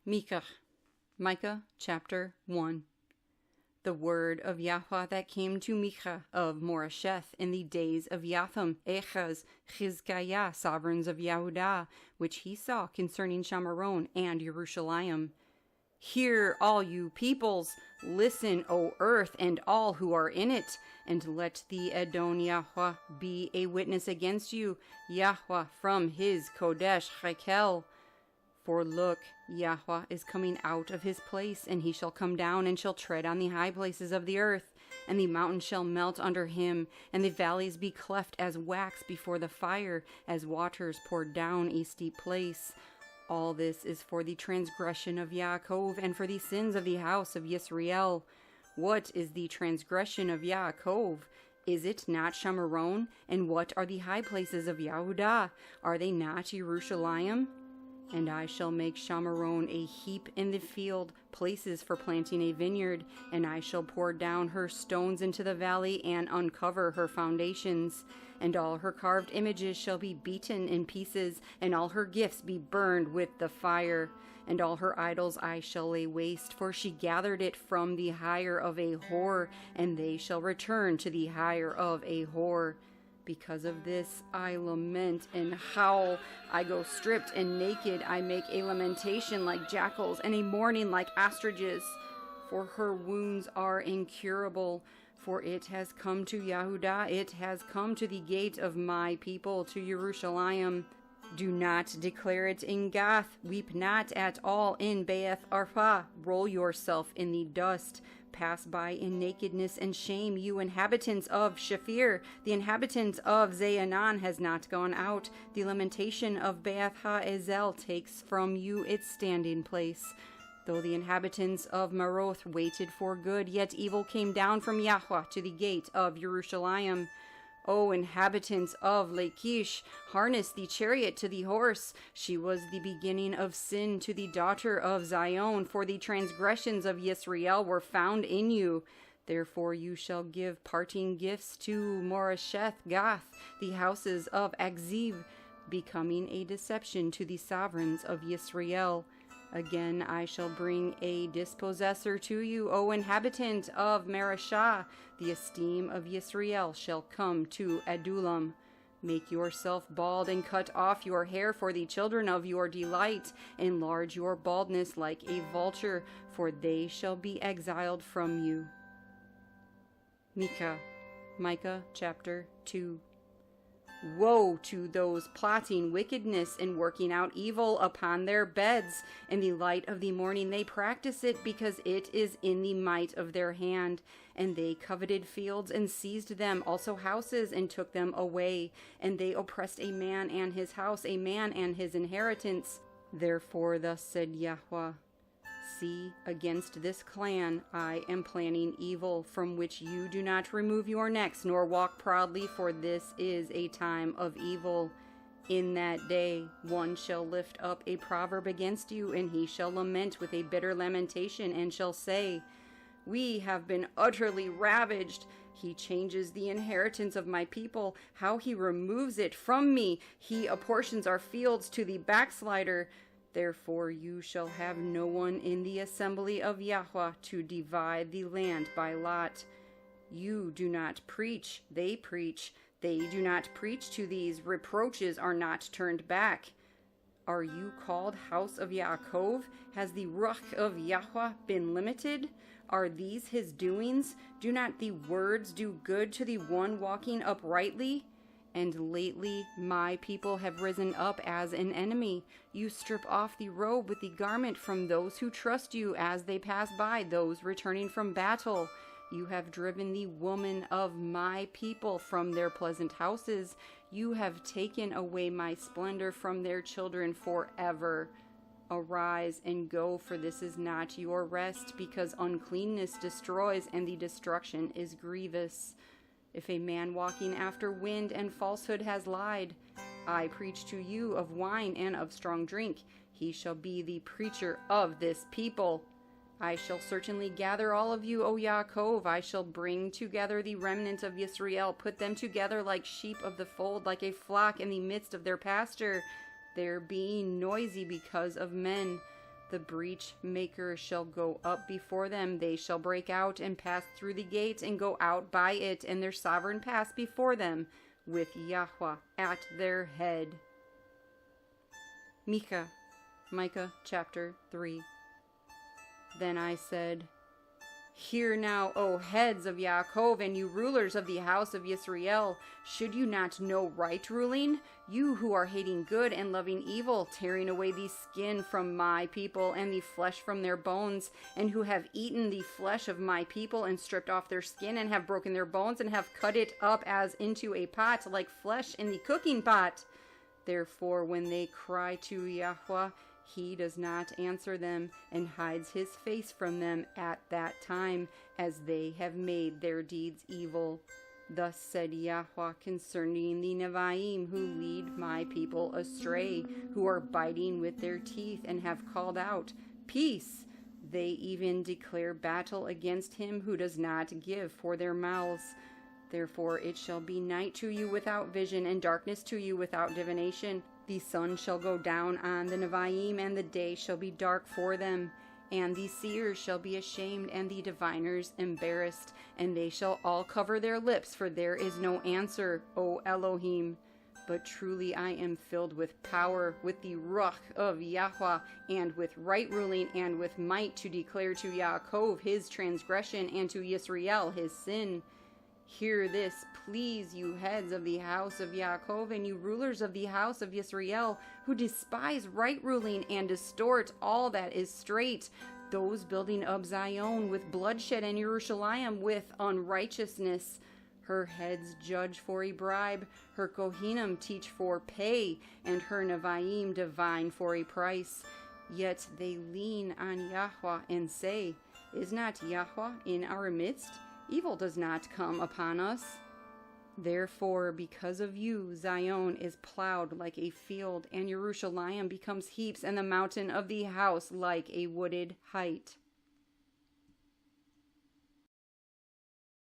Micah chapter 1. The word of Yahuah that came to Mikah of Moresheth in the days of Jotham, Ahaz, Chizkiah, sovereigns of Yehudah, which he saw concerning Shamaron and Jerusalem. Hear, all you peoples, listen, O earth, and all who are in it, and let the Adon Yahuah be a witness against you, Yahuah from his Kodesh Hekel. For look, Yahuah is coming out of his place, and he shall come down and shall tread on the high places of the earth, and the mountains shall melt under him, and the valleys be cleft as wax before the fire, as waters poured down a steep place. All this is for the transgression of Yaakov, and for the sins of the house of Yisrael. What is the transgression of Yaakov? Is it not Shamaron? And what are the high places of Yehudah? Are they not Jerusalem? And I shall make Shamaron a heap in the field, places for planting a vineyard, and I shall pour down her stones into the valley and uncover her foundations. And all her carved images shall be beaten in pieces, and all her gifts be burned with the fire. And all her idols I shall lay waste, for she gathered it from the hire of a whore, and they shall return to the hire of a whore. Because of this I lament and howl. I go stripped and naked. I make a lamentation like jackals, and a mourning like ostriches. For her wounds are incurable. For it has come to Yehudah, it has come to the gate of my people, to Jerusalem. Do not declare it in Gath. Weep not at all in Beth Arpha. Roll yourself in the dust. Pass by in nakedness and shame, you inhabitants of Shaphir. The inhabitant of Zaanan has not gone out. The lamentation of Beth Haezel takes from you its standing place. Though the inhabitants of Maroth waited for good, yet evil came down from Yahuah to the gate of Jerusalem. O inhabitants of Lachish, harness the chariot to the horse. She was the beginning of sin to the daughter of Zion, for the transgressions of Yisrael were found in you. Therefore you shall give parting gifts to Moresheth Gath, the houses of Akziv, becoming a deception to the sovereigns of Yisrael. Again I shall bring a dispossessor to you, O inhabitant of Mareshah. The esteem of Yisrael shall come to Adullam. Make yourself bald and cut off your hair for the children of your delight. Enlarge your baldness like a vulture, for they shall be exiled from you. Micah chapter 2. Woe to those plotting wickedness and working out evil upon their beds. In the light of the morning they practice it, because it is in the might of their hand. And they coveted fields and seized them, also houses, and took them away. And they oppressed a man and his house, a man and his inheritance. Therefore thus said Yahuah, see, against this clan I am planning evil, from which you do not remove your necks, nor walk proudly, for this is a time of evil. In that day one shall lift up a proverb against you, and he shall lament with a bitter lamentation, and shall say, we have been utterly ravaged. He changes the inheritance of my people, how he removes it from me. He apportions our fields to the backslider. Therefore you shall have no one in the assembly of Yahuah to divide the land by lot. You do not preach, they preach. They do not preach to these. Reproaches are not turned back. Are you called house of Yaakov? Has the Ruah of Yahuah been limited? Are these his doings? Do not the words do good to the one walking uprightly? And lately my people have risen up as an enemy. You strip off the robe with the garment from those who trust you as they pass by, those returning from battle. You have driven the woman of my people from their pleasant houses. You have taken away my splendor from their children forever. Arise and go, for this is not your rest, because uncleanness destroys and the destruction is grievous. If a man walking after wind and falsehood has lied, I preach to you of wine and of strong drink. He shall be the preacher of this people. I shall certainly gather all of you, O Yaakov. I shall bring together the remnant of Yisrael, put them together like sheep of the fold, like a flock in the midst of their pasture. Their being noisy because of men. The breach maker shall go up before them. They shall break out and pass through the gate and go out by it, and their sovereign pass before them, with Yahuah at their head. Micah chapter 3. Then I said, Hear now, O heads of Yaakov, and you rulers of the house of Yisrael, should you not know right ruling? You who are hating good and loving evil, tearing away the skin from my people and the flesh from their bones, and who have eaten the flesh of my people and stripped off their skin and have broken their bones and have cut it up as into a pot like flesh in the cooking pot. Therefore, when they cry to Yahuah, he does not answer them, and hides his face from them at that time, as they have made their deeds evil. Thus said Yahuah concerning the Nevi'im who lead my people astray, who are biting with their teeth, and have called out, Peace! They even declare battle against him who does not give for their mouths. Therefore it shall be night to you without vision, and darkness to you without divination. The sun shall go down on the Nevi'im, and the day shall be dark for them. And the seers shall be ashamed, and the diviners embarrassed, and they shall all cover their lips, for there is no answer, O Elohim. But truly I am filled with power, with the Ruah of Yahuah, and with right ruling, and with might to declare to Yaakov his transgression, and to Yisrael his sin. Hear this, please, you heads of the house of Yaakov, and you rulers of the house of Yisrael, who despise right ruling and distort all that is straight, those building up Zion with bloodshed, and Jerusalem with unrighteousness. Her heads judge for a bribe, her Kohanim teach for pay, and her Nevi'im divine for a price. Yet they lean on Yahuah and say, Is not Yahuah in our midst? Evil does not come upon us. Therefore, because of you, Zion is plowed like a field, and Jerusalem becomes heaps, and the mountain of the house like a wooded height.